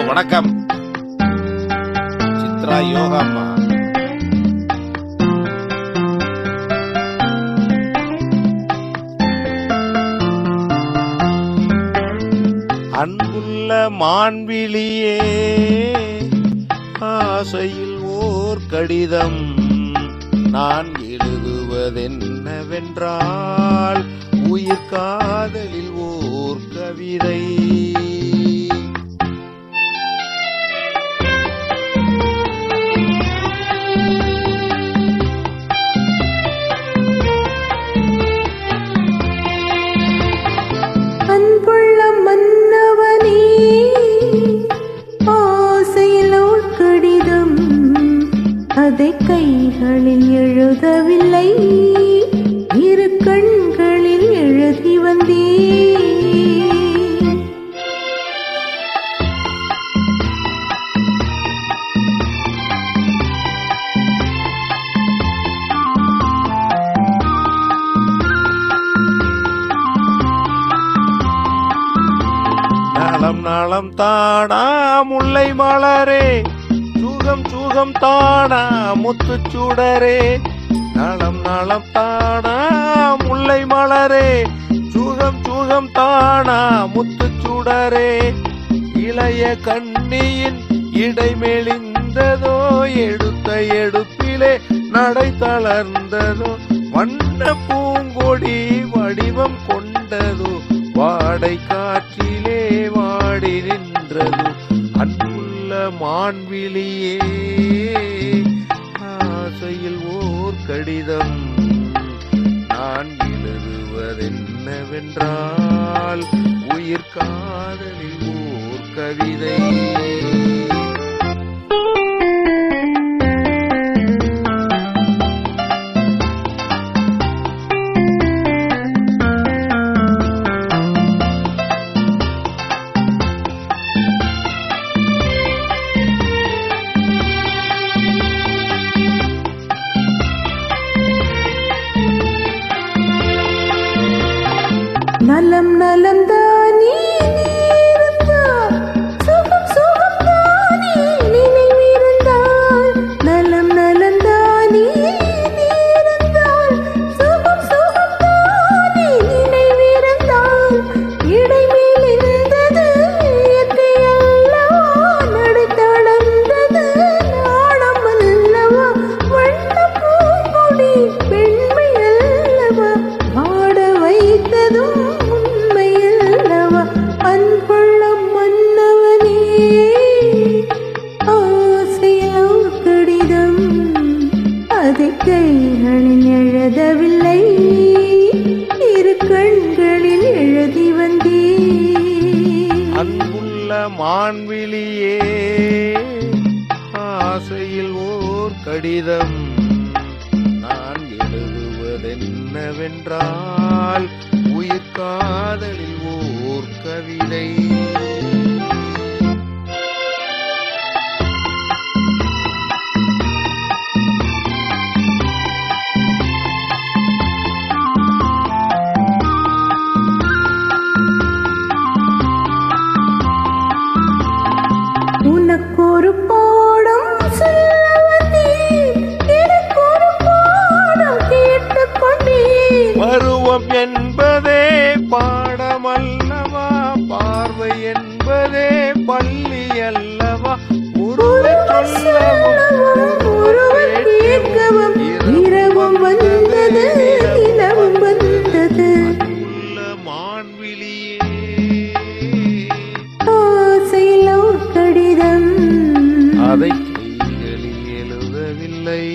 வணக்கம் சித்ரா யோகாம்மா. அன்புள்ள மான்விழியே, ஆசையில் ஓர் கடிதம் நான் எழுதுவதென்னவென்றால் உயிர் காதலில் ஓர் கவிதை. அன்புள்ள மன்னவனே, ஆசையில் ஓர் கடிதம் அதை கைகளில் எழுதவில்லை, இரு கண்களில் எழுதி வந்தேன். நலம் நலம் தானா முல்லை மலரே, சுகம் சுகம் தானா முத்துச் சுடரே. நலம் நலம் தானா முல்லை மலரே, சுகம் சுகம் தானா முத்துச் சுடரே. இளைய கண்ணியின் இடை மெலிந்ததோ, எடுத்த எடுப்பிலே நடை தளர்ந்ததோ. வண்ண பூங்கொடி வடிவம் கொண்டதோ, வாடை காற்றிலே வாடி நின்றது. அன்புள்ள மான்விழியே, ஆசையில் ஓர் கடிதம் நான் எழுதுவதென்னவென்றால் உயிர் காதலில் ஓர் கவிதை. நலம் நலம் தானே இருந்தால், சுகம் சுகம் தானே நினைவிருந்தால். நலம் நலம் தானே இருந்தால், சுகம் சுகம் தானே நினைவிருந்தால். இடைமேல் இருந்தது இயற்கை அல்லவா, நடை தளர்ந்தது நாணம் அல்லவா. வண்ண பூங்கொடி பெண்மை அல்லவா, வாட வைத்ததும் அன்புள்ள மன்னவனே, ஆசையில் கடிதம் அதை கைகளில் எழுதவில்லை, இரு கண்களில் எழுதி வந்தேன். அன்புள்ள மான்விழியே, ஆசையில் ஓர் கடிதம் நான் எழுதுவதென்னவென்றால் உயிர் காதலில் ஓர் கவிதை. உனக்கொரு பாடம் சொல்ல வந்தேன், எனக்கொரு பாடம் கேட்டுக்கொண்டேன். பருவம் என்பதே பாடமல்லவா, பார்வை என்பதே பள்ளி அல்லவா. ஒருவர் சொல்லவும் ஒருவர் கேட்கவும் இரவும் வந்தது, நிலவும் வந்தது. உள்ள மான்விழியே, ஆசையில் ஓர் கடிதம் அதை கைகளில் எழுதவில்லை,